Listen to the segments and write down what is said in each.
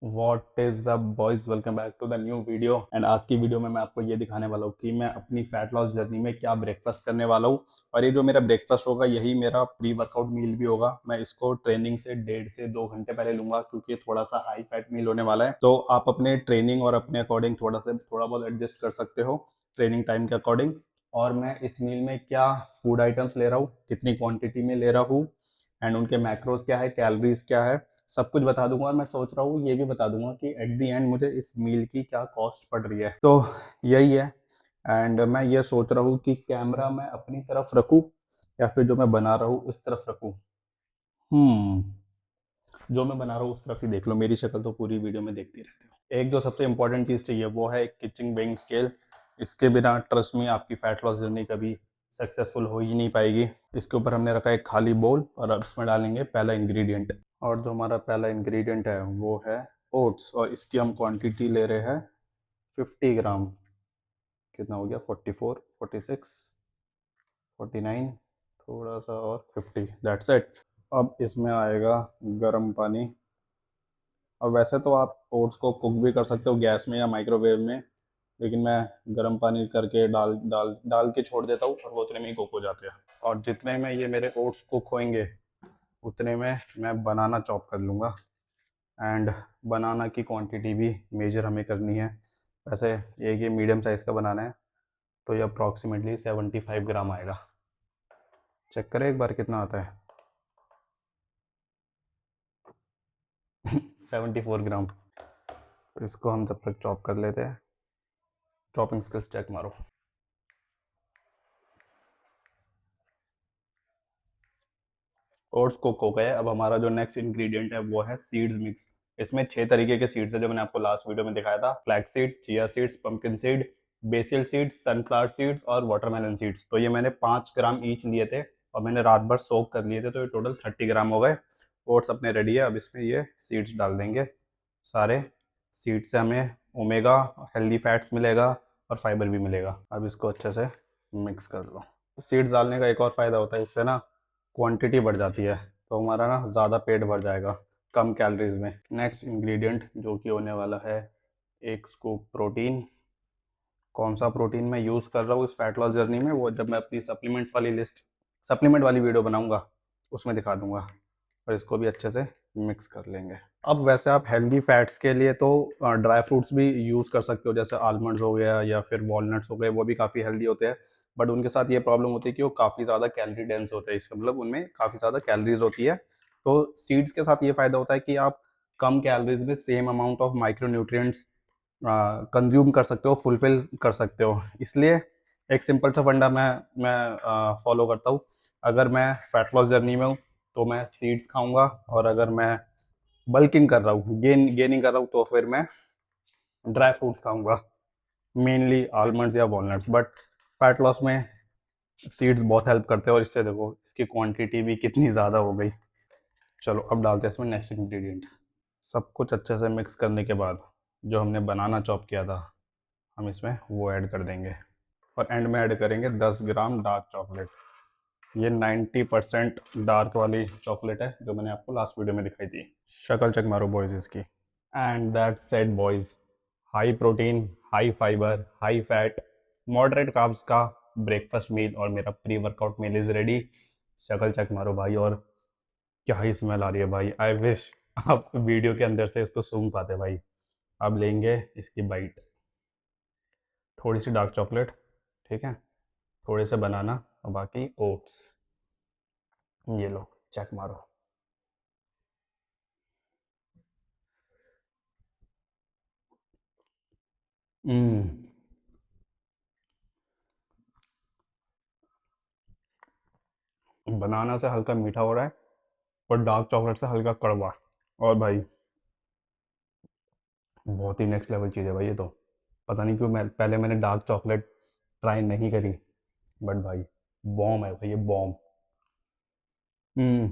What is up boys, welcome back to the new video. And आज की video में मैं आपको ये दिखाने वाला हूँ कि मैं अपनी फैट लॉस जर्नी में क्या ब्रेकफास्ट करने वाला हूँ। और ये जो मेरा ब्रेकफास्ट होगा यही मेरा प्री वर्कआउट मील भी होगा। मैं इसको ट्रेनिंग से 1.5 से 2 घंटे पहले लूंगा क्योंकि ये थोड़ा सा हाई फैट मील होने वाला है। तो आप अपने ट्रेनिंग और अपने अकॉर्डिंग थोड़ा बहुत एडजस्ट कर सकते हो ट्रेनिंग टाइम के अकॉर्डिंग। और मैं इस मील में क्या फूड आइटम्स ले रहा हूँ, कितनी क्वांटिटी में ले रहा हूँ, एंड उनके मैक्रोज क्या है, कैलोरीज क्या है, सब कुछ बता दूंगा। और मैं सोच रहा हूँ ये भी बता दूंगा कि एट द एंड मुझे इस मील की क्या कॉस्ट पड़ रही है। तो यही है। एंड मैं ये सोच रहा हूँ कि कैमरा मैं अपनी तरफ रखूँ या फिर जो मैं बना रहा हूँ उस तरफ रखूँ। जो मैं बना रहा हूँ उस तरफ ही देख लो, मेरी शक्ल तो पूरी वीडियो में देखती रहती हो। एक जो सबसे इंपॉर्टेंट चीज़ चाहिए वो है एक किचिंग वेइंग स्केल। इसके बिना ट्रस्ट में आपकी फैट लॉस जर्नी कभी सक्सेसफुल हो ही नहीं पाएगी। इसके ऊपर हमने रखा एक खाली बोल और अब इसमें डालेंगे पहला इंग्रेडिएंट। और जो हमारा पहला इंग्रेडिएंट है वो है ओट्स, और इसकी हम क्वांटिटी ले रहे हैं 50 ग्राम। कितना हो गया? 44, 46, 49, थोड़ा सा और 50, दैट्स इट। अब इसमें आएगा गर्म पानी। अब वैसे तो आप ओट्स को कुक भी कर सकते हो गैस में या माइक्रोवेव में, लेकिन मैं गर्म पानी करके डाल डाल डाल के छोड़ देता हूँ और वो उतने में ही कुक हो जाते हैं। और जितने में ये मेरे ओट्स कुक होंगे उतने में मैं बनाना चॉप कर लूँगा। एंड बनाना की क्वांटिटी भी मेजर हमें करनी है। वैसे ये मीडियम साइज़ का बनाना है तो ये अप्रॉक्सीमेटली 75 ग्राम आएगा। चेक करें एक बार कितना आता है। 74 ग्राम। तो इसको हम जब तक चॉप कर लेते हैं, चॉपिंग स्किल्स चेक मारो। ओट्स कुक हो गए। अब हमारा जो नेक्स्ट इंग्रेडिएंट है वो है सीड्स मिक्स। इसमें 6 तरीके के सीड्स है जो मैंने आपको लास्ट वीडियो में दिखाया था। Flax seed, chia seeds, pumpkin seed, BECIL seeds, sunflower seeds और वाटरमेलन सीड्स। तो ये मैंने 5 ग्राम ईच लिए थे और मैंने रात भर सोक कर लिए थे, तो ये टोटल 30 ग्राम हो गए। ओट्स अपने रेडी है। अब इसमें ये सीड्स डाल देंगे सारे। सीड से हमें ओमेगा, हेल्दी फैट्स मिलेगा और फाइबर भी मिलेगा। अब इसको अच्छे से मिक्स कर लो। सीड्स डालने का एक और फ़ायदा होता है, इससे ना क्वांटिटी बढ़ जाती है तो हमारा ना ज़्यादा पेट भर जाएगा कम कैलोरीज में। नेक्स्ट इंग्रेडिएंट जो कि होने वाला है 1 स्कूप प्रोटीन। कौन सा प्रोटीन मैं यूज़ कर रहा हूँ इस फैट लॉस जर्नी में वो जब मैं अपनी सप्लीमेंट वाली वीडियो बनाऊंगा उसमें दिखा दूंगा। और इसको भी अच्छे से मिक्स कर लेंगे। अब वैसे आप हेल्दी फैट्स के लिए तो ड्राई फ्रूट्स भी यूज़ कर सकते हो, जैसे आलमंड्स हो गया या फिर वॉलनट्स हो गए, वो भी काफ़ी हेल्दी होते हैं। बट उनके साथ ये प्रॉब्लम होती है कि वो काफ़ी ज़्यादा कैलोरी डेंस होते हैं, इसका मतलब उनमें काफ़ी ज़्यादा कैलोरीज होती है। तो सीड्स के साथ ये फ़ायदा होता है कि आप कम कैलोरीज में same amount of micro nutrients consume कर सकते हो, फुलफिल कर सकते हो। इसलिए एक सिंपल सा फंडा मैं फॉलो करता हूँ। अगर मैं फैट लॉस जर्नी में हूँ तो मैं सीड्स खाऊंगा, और अगर मैं बल्किंग कर रहा हूँ, गेनिंग कर रहा हूँ, तो फिर मैं ड्राई फ्रूट्स खाऊंगा, मेनली आलमंड्स या वॉलनट्स। बट फैट लॉस में सीड्स बहुत हेल्प करते हैं, और इससे देखो इसकी क्वांटिटी भी कितनी ज़्यादा हो गई। चलो अब डालते हैं इसमें नेक्स्ट इंग्रेडिएंट। सब कुछ अच्छे से मिक्स करने के बाद जो हमने बनाना चॉप किया था हम इसमें वो ऐड कर देंगे। और एंड में ऐड करेंगे 10 ग्राम डार्क चॉकलेट। ये 90% डार्क वाली चॉकलेट है जो मैंने आपको लास्ट वीडियो में दिखाई थी। शक्ल चेक मारो बॉयज इसकी। And that set boys, high protein, high fibre, high fat, moderate carbs का ब्रेकफास्ट मील और मेरा pre workout meal is ready. शक्ल चेक मारो भाई, और क्या ही स्मेल आ रही है भाई। आई विश आप वीडियो के अंदर से इसको सूंघ पाते भाई। अब लेंगे इसकी बाइट। थोड़ी सी डार्क चॉकलेट, ठीक है, थोड़े से बनाना और बाकी ओट्स। ये लो, चेक मारो। हम्म, बनाना से हल्का मीठा हो रहा है और डार्क चॉकलेट से हल्का कड़वा। और भाई बहुत ही नेक्स्ट लेवल चीज़ है भाई ये तो। पता नहीं क्यों मैं पहले मैंने डार्क चॉकलेट ट्राई नहीं करी, बट भाई बॉम है भाई ये, बॉम। हम्म,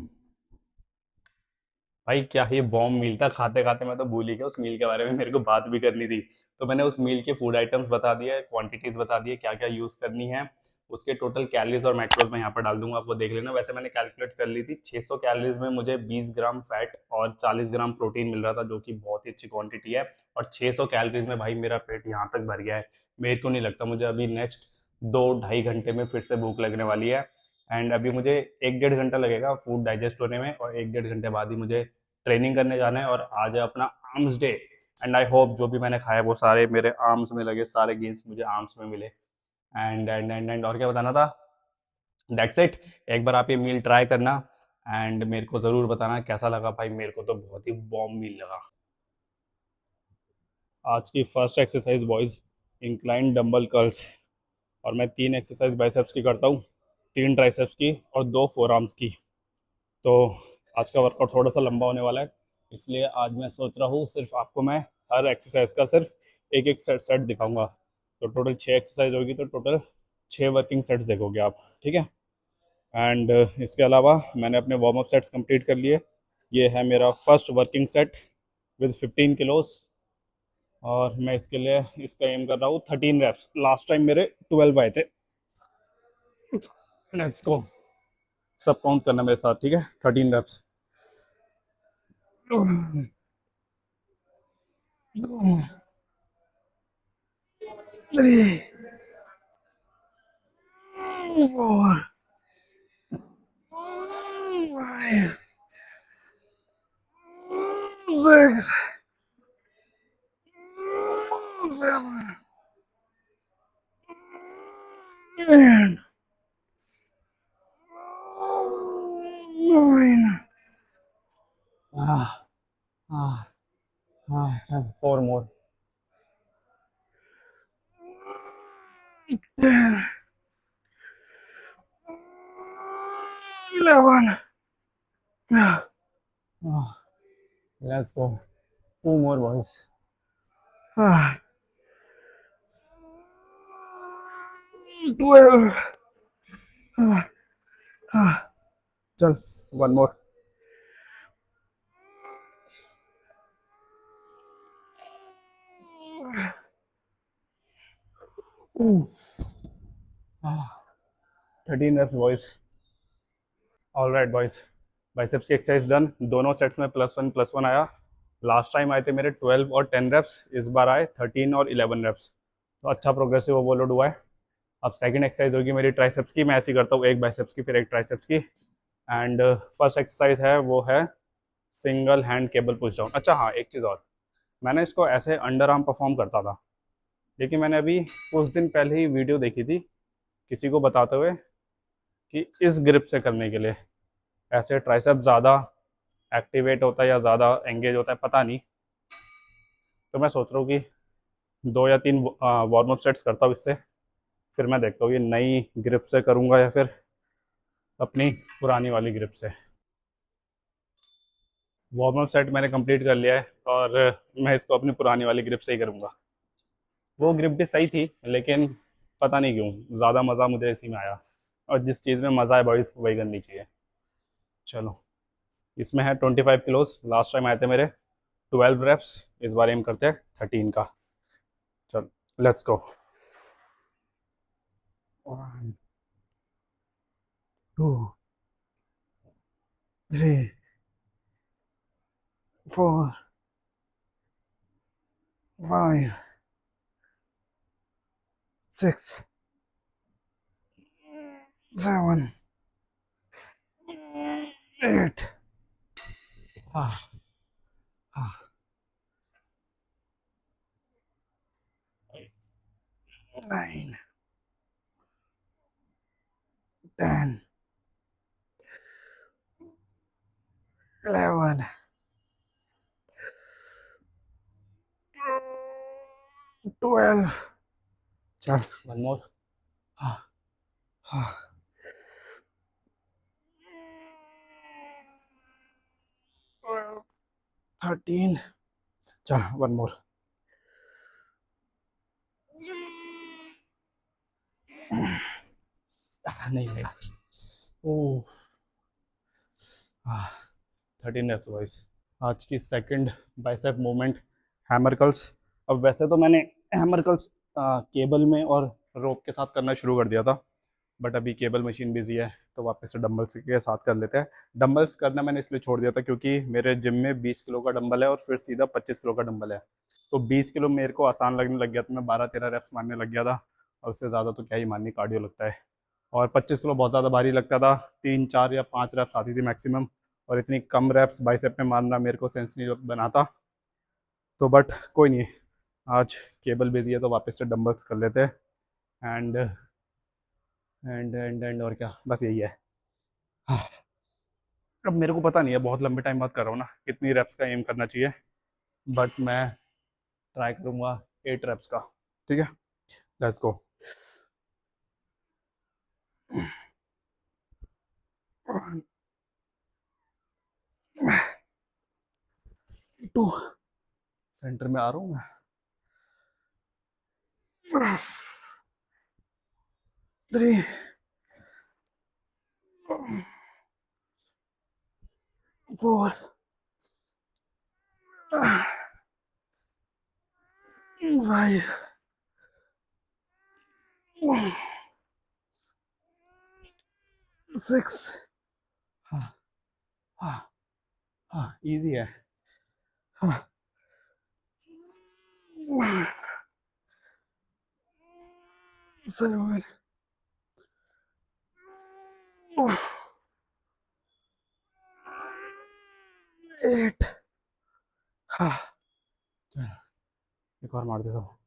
भाई क्या ये बॉम्ब मील था। खाते खाते मैं तो भूल ही गया उस मील के बारे में, मेरे को बात भी करनी थी। तो मैंने उस मील के फूड आइटम्स बता दिए, क्वांटिटीज बता दिए, क्या क्या यूज़ करनी है। उसके टोटल कैलोरीज और मैक्रोज मैं यहाँ पर डाल दूंगा, आपको देख लेना। वैसे मैंने कैलकुलेट कर ली थी, 600 कैलोरीज में मुझे 20 ग्राम फैट और 40 ग्राम प्रोटीन मिल रहा था, जो कि बहुत ही अच्छी क्वांटिटी है। और 600 कैलोरीज में भाई मेरा पेट यहाँ तक भर गया है। मेरे को नहीं लगता मुझे अभी नेक्स्ट 2-2.5 घंटे में फिर से भूख लगने वाली है। एंड अभी मुझे 1-1.5 घंटा लगेगा फूड डाइजेस्ट होने में, और 1-1.5 घंटे बाद ही मुझे ट्रेनिंग करने जाना है। और आज है अपना arms day, and I hope जो भी मैंने खाया वो सारे मेरे आर्म्स में लगे, सारे गेन्स मुझे आर्म्स में मिले। एंड और क्या बताना था, दैट्स इट। एक बार आप ये मील ट्राई करना एंड मेरे को ज़रूर बताना कैसा लगा। भाई मेरे को तो बहुत ही बॉम्ब मील लगा। आज की first exercise boys, incline dumbbell curls. और मैं 3 एक्सरसाइज बाइसेप्स की करता हूँ, 3 ट्राइसेप्स की और 2 फोर आर्म्स की। तो आज का वर्कआउट थोड़ा सा लंबा होने वाला है, इसलिए आज मैं सोच रहा हूँ सिर्फ आपको मैं हर एक्सरसाइज का सिर्फ एक एक सेट दिखाऊंगा। तो टोटल 6 एक्सरसाइज होगी, तो टोटल 6 वर्किंग सेट्स देखोगे आप, ठीक है। एंड इसके अलावा मैंने अपने वार्म अप सेट्स कंप्लीट कर लिए। ये है मेरा फर्स्ट वर्किंग सेट विद 15 किलोस, और मैं इसके लिए इसका एम कर रहा हूँ 13 रेप्स। लास्ट टाइम मेरे 12 आए थे। लेट्स गो, सब काउंट करना मेरे साथ, ठीक है। 13 रेप्स। 3, 4, 5, 6, 7, 8, 9. Ah, ah, चल 4 more. 10, 11. Let's go. 2 more boys. 12. चल 1 more. Oof. 13 reps boys. All right boys, biceps की एक्सरसाइज डन। दोनों सेट्स में +1 आया। लास्ट टाइम आए थे मेरे 12 और 10 रेप्स, इस बार आए 13 और 11 रेप्स। तो अच्छा प्रोग्रेसिव ओवरलोड हुआ है। अब सेकंड एक्सरसाइज होगी मेरी ट्राइसेप्स की। मैं ऐसे ही करता हूँ, एक बाइसेप्स की फिर एक ट्राइसेप्स की। एंड फर्स्ट एक्सरसाइज है वो है single hand cable push down. अच्छा हाँ, एक चीज़ और, मैंने इसको ऐसे अंडर आर्म परफॉर्म करता था, लेकिन मैंने अभी कुछ दिन पहले ही वीडियो देखी थी किसी को बताते हुए कि इस ग्रिप से करने के लिए ऐसे ट्राइसेप ज़्यादा एक्टिवेट होता है या ज़्यादा एंगेज होता है, पता नहीं। तो मैं सोच रहा हूँ कि 2 या 3 वार्म अप सेट्स करता हूँ इससे, फिर मैं देखता हूँ ये नई ग्रिप से करूँगा या फिर अपनी पुरानी वाली ग्रिप से। वार्म अप सेट मैंने कंप्लीट कर लिया है, और मैं इसको अपनी पुरानी वाली ग्रिप से ही करूँगा। वो ग्रिप भी सही थी, लेकिन पता नहीं क्यों ज़्यादा मज़ा मुझे इसी में आया, और जिस चीज़ में मज़ा है बॉयज़ वही करनी चाहिए। चलो, इसमें है 25 किलोस। लास्ट टाइम आए थे मेरे 12 रेप्स, इस बार एम करते हैं 13 का। चलो लेट्स गो। 1, 2, 3, 4, 5, 6, 7, 8. 9, 10, 11, 12. चल 1 more. 13. चल 1 more. नहीं लगा। ओह, 13 रेप्स बॉयज। आज की second bicep movement, hammer curls. अब वैसे तो मैंने हैमर कर्ल्स केबल में और रोप के साथ करना शुरू कर दिया था, बट अभी केबल मशीन बिजी है, तो वापस से डंबल्स के साथ कर लेते हैं। डंबल्स करना मैंने इसलिए छोड़ दिया था क्योंकि मेरे जिम में 20 किलो का डंबल है और फिर सीधा 25 किलो का डंबल है। तो 20 किलो मेरे को आसान लगने लग गया, तो मैं 12-13 रेप्स मारने लग गया था। और उससे ज़्यादा तो क्या ही मारनी, कार्डियो लगता है। और 25 किलो बहुत ज़्यादा भारी लगता था, 3 4 या 5 रेप्स आती थी मैक्सिमम। और इतनी कम रेप्स बाइसेप में मारना मेरे को सेंस नहीं बनाता। तो बट कोई नहीं, आज केबल बिजी है तो वापस से डंबल्स कर लेते हैं। एंड एंड और क्या, बस यही है। हाँ, अब मेरे को पता नहीं है, बहुत लंबे टाइम बाद कर रहा हूँ ना, कितनी रेप्स का एम करना चाहिए। बट मैं ट्राई करूँगा 8 रेप्स का। ठीक है, लेट्स गो। 2, सेंटर में आ रहा हूँ मैं। 3, 4, 5, 6। हाँ हाँ हाँ, इजी है। हाँ, 7, 8। हाँ, चलो एक और मार देता हूँ।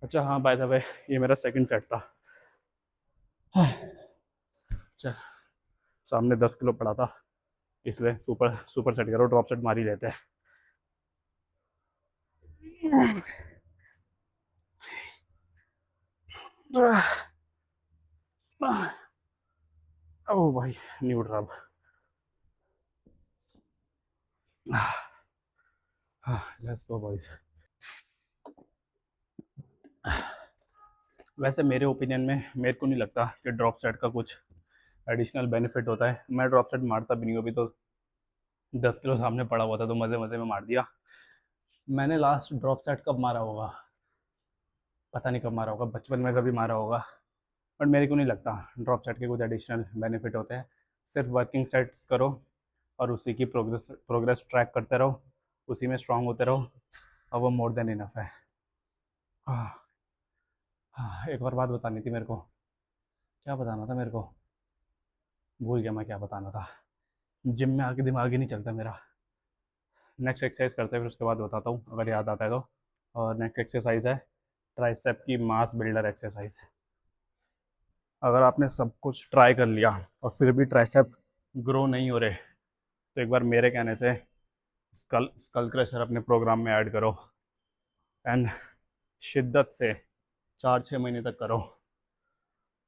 अच्छा हाँ, बाय द वे, ये मेरा सेकंड सेट था। चल, सामने 10 किलो पड़ा था, इसलिए सुपर सुपर सेट करो, ड्रॉप सेट मार ही लेते हैं। ओ भाई, नहीं उठ रहा अब। हाँ, लेट्स गो बॉयज। वैसे मेरे ओपिनियन में मेरे को नहीं लगता कि ड्रॉप सेट का कुछ एडिशनल बेनिफिट होता है। मैं ड्रॉप सेट मारता भी नहीं हूँ, अभी तो 10 किलो सामने पड़ा हुआ था तो मज़े मज़े में मार दिया। मैंने लास्ट ड्रॉप सेट कब मारा होगा, पता नहीं कब मारा होगा, बचपन में कभी मारा होगा। बट मेरे को नहीं लगता ड्रॉप सेट के कुछ एडिशनल बेनिफिट होते हैं। सिर्फ वर्किंग सेट्स करो और उसी की प्रोग्रेस प्रोग्रेस ट्रैक करते रहो, उसी में स्ट्रांग होते रहो, और वो मोर देन इनफ है। हाँ हाँ, एक और बात बतानी थी मेरे को। क्या बताना था मेरे को, भूल गया मैं क्या बताना था। जिम में आके दिमाग ही नहीं चलता मेरा। नेक्स्ट एक्सरसाइज करते हैं, फिर उसके बाद बताता हूँ अगर याद आता है तो। और नेक्स्ट एक्सरसाइज है ट्राइसेप की मास बिल्डर एक्सरसाइज। अगर आपने सब कुछ ट्राई कर लिया और फिर भी ट्राइसेप ग्रो नहीं हो रहे, तो एक बार मेरे कहने से स्कल स्कल क्रशर अपने प्रोग्राम में ऐड करो। एंड शिद्दत से 4-6 महीने तक करो,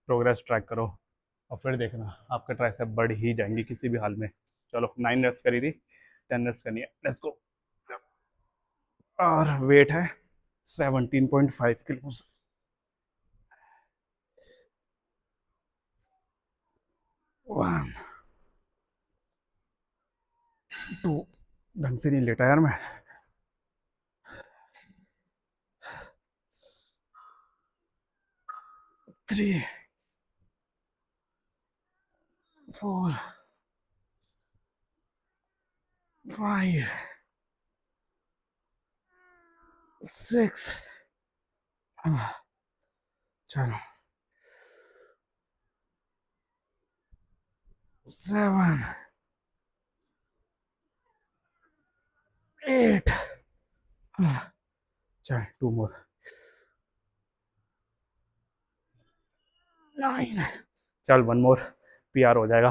प्रोग्रेस ट्रैक करो, और फिर देखना आपके ट्राइसेप बढ़ ही जाएंगी किसी भी हाल में। चलो, 9 रेप्स करी थी, 10 रेप्स करनी है, लेट्स गो। और वेट है 17.5 किलो। 1, 2, ढंग से नहीं लेटा यार मैं। 3, 4, 5, 6। चलो, 7, 8। चल, 2 मोर। 9। चल, 1 मोर, PR हो जाएगा।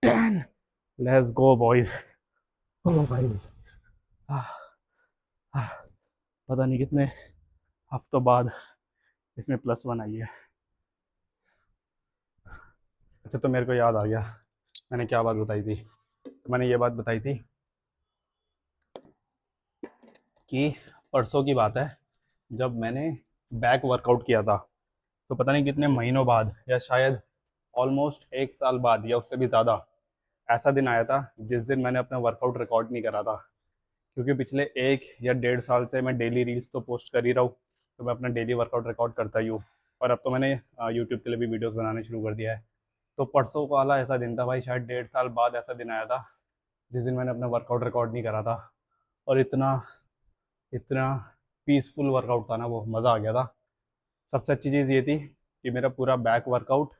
10। Let's go boys. ओ भाई, आह, आह, पता नहीं कितने हफ्तों बाद इसमें +1 आई है। अच्छा, तो मेरे को याद आ गया, मैंने क्या बात बताई थी। मैंने ये बात बताई थी कि परसों की बात है, जब मैंने बैक वर्कआउट किया था, तो पता नहीं कितने महीनों बाद, या शायद ऑलमोस्ट 1 साल बाद या उससे भी ज़्यादा ऐसा दिन आया था जिस दिन मैंने अपना वर्कआउट रिकॉर्ड नहीं करा था। क्योंकि पिछले 1 या 1.5 साल से मैं डेली रील्स तो पोस्ट कर ही रहा हूँ, तो मैं अपना डेली वर्कआउट रिकॉर्ड करता ही हूँ। और अब तो मैंने यूट्यूब के लिए भी वीडियोस बनाने शुरू कर दिया है। तो परसों वाला ऐसा दिन था भाई, शायद 1.5 साल बाद ऐसा दिन आया था जिस दिन मैंने अपना वर्कआउट रिकॉर्ड नहीं करा था। और इतना इतना पीसफुल वर्कआउट था ना, वो मज़ा आ गया था। सबसे अच्छी चीज़ ये थी कि मेरा पूरा बैक वर्कआउट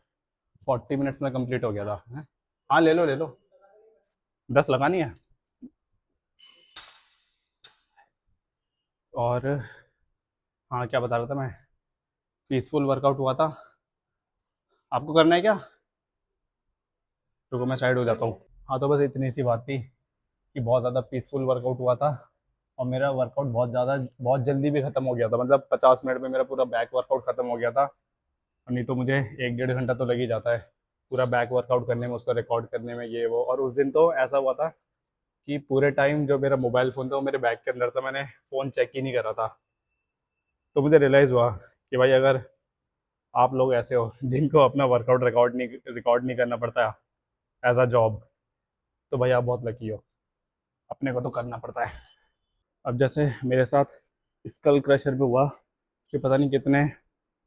40 मिनट्स में कंप्लीट हो गया था। हैं? हाँ, ले लो ले लो, 10 लगानी है। और हाँ, क्या बता रहा था मैं, पीसफुल वर्कआउट हुआ था। आपको करना है क्या? रुको मैं साइड हो जाता हूँ। हाँ, तो बस इतनी सी बात थी कि बहुत ज़्यादा पीसफुल वर्कआउट हुआ था। और मेरा वर्कआउट बहुत जल्दी भी ख़त्म हो गया था, मतलब 50 मिनट में मेरा पूरा बैक वर्कआउट ख़त्म हो गया था। और नहीं तो मुझे 1 डेढ़ घंटा तो लग ही जाता है पूरा बैक वर्कआउट करने में, उसको रिकॉर्ड करने में, ये वो। और उस दिन तो ऐसा हुआ था कि पूरे टाइम जो मेरा मोबाइल फ़ोन था वो मेरे बैग के अंदर था, मैंने फ़ोन चेक ही नहीं करा था। तो मुझे रियलाइज़ हुआ कि भाई, अगर आप लोग ऐसे हो जिनको अपना वर्कआउट रिकॉर्ड नहीं करना पड़ता एज अ जॉब, तो भाई आप बहुत लकी हो। अपने को तो करना पड़ता है। अब जैसे मेरे साथ स्कल क्रशर पे हुआ कि पता नहीं कितने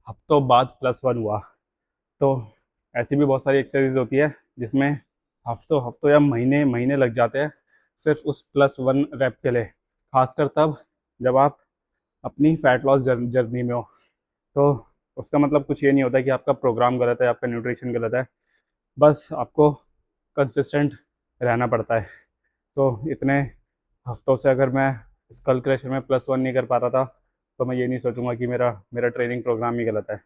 हफ्तों बाद +1 हुआ। तो ऐसी भी बहुत सारी एक्सरसाइज होती है जिसमें हफ्तों हफ्तों या महीने महीने लग जाते हैं सिर्फ उस +1 रैप के लिए। खासकर तब जब आप अपनी फैट लॉस जर्नी में हो। तो उसका मतलब कुछ ये नहीं होता कि आपका प्रोग्राम गलत है, आपका न्यूट्रिशन गलत है, बस आपको कंसिस्टेंट रहना पड़ता है। तो इतने हफ्तों से अगर मैं स्कल क्रशर में +1 नहीं कर पा रहा था, तो मैं ये नहीं सोचूंगा कि मेरा मेरा ट्रेनिंग प्रोग्राम ही गलत है।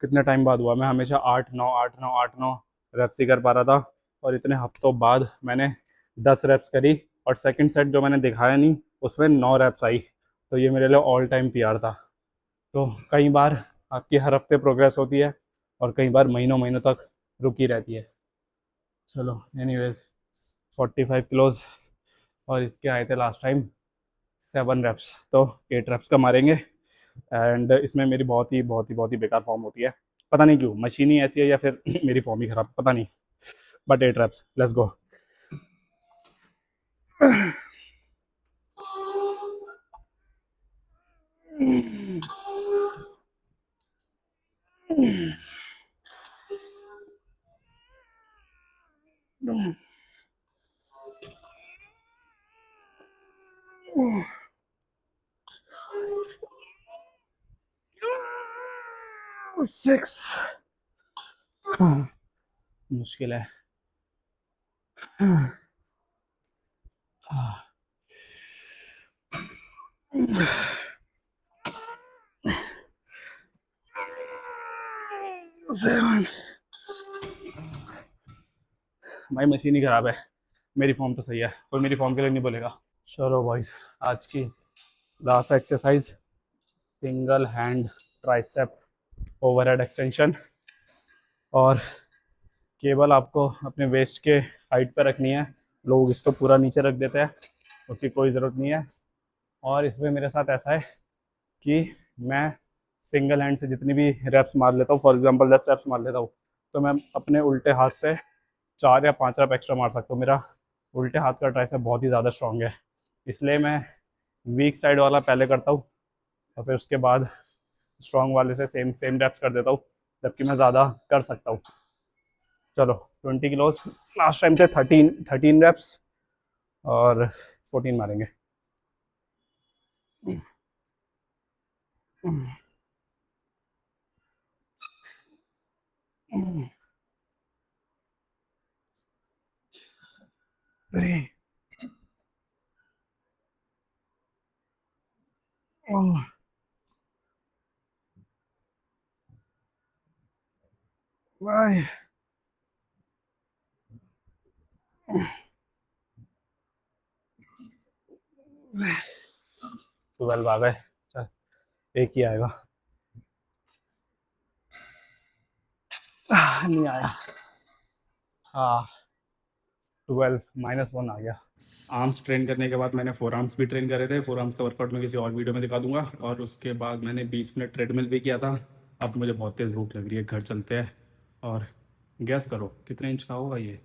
कितने टाइम बाद हुआ, मैं हमेशा 8 9 रेप्स ही कर पा रहा था। और इतने हफ्तों बाद मैंने 10 रेप्स करी, और सेकंड सेट जो मैंने दिखाया नहीं, उसमें 9 रेप्स आई। तो ये मेरे लिए ऑल टाइम पीआर था। तो कई बार आपकी हर हफ्ते प्रोग्रेस होती है, और कई बार महीनों महीनों तक रुकी रहती है। चलो एनीवेज, 45 किलोज, और इसके आए थे लास्ट टाइम 7 रेप्स, तो 8 रेप्स का मारेंगे। एंड इसमें मेरी बहुत ही बेकार फॉर्म होती है। पता नहीं क्यों, मशीन ही ऐसी है या फिर मेरी फॉर्म ही खराब, पता नहीं। But 8 reps, let's go. Six, मुश्किल है। 7। भाई मशीन ही खराब है, मेरी फॉर्म तो सही है, कोई मेरी फॉर्म के लिए नहीं बोलेगा। चलो बॉयज, आज की last exercise, single hand tricep overhead extension. और केबल आपको अपने वेस्ट के हाइट पर रखनी है। लोग इसको पूरा नीचे रख देते हैं, उसकी कोई ज़रूरत नहीं है। और इसमें मेरे साथ ऐसा है कि मैं सिंगल हैंड से जितनी भी रेप्स मार लेता हूँ, फॉर एग्जांपल 10 रेप्स मार लेता हूँ, तो मैं अपने उल्टे हाथ से 4 या 5 रेप एक्स्ट्रा मार सकता हूँ। मेरा उल्टे हाथ का ट्राइसेप बहुत ही ज़्यादा स्ट्रॉन्ग है, इसलिए मैं वीक साइड वाला पहले करता हूँ, और फिर उसके बाद स्ट्रॉन्ग वाले से सेम सेम रेप्स कर देता हूँ, जबकि मैं ज़्यादा कर सकता हूँ। चलो 20 किलोज, लास्ट टाइम थे 13 रेप्स, और 14 मारेंगे। अरे भाई, 12 आ गए। चल, एक ही आएगा। नहीं आया। हाँ, 12 -1 आ गया। आर्म्स ट्रेन करने के बाद मैंने फोर आर्म्स भी ट्रेन करे थे। फोर आर्म्स का वर्कआउट मैं किसी और वीडियो में दिखा दूंगा। और उसके बाद मैंने 20 मिनट ट्रेडमिल भी किया था। अब मुझे बहुत तेज़ भूख लग रही है, घर चलते हैं और गैस करो कितने इंच का होगा ये।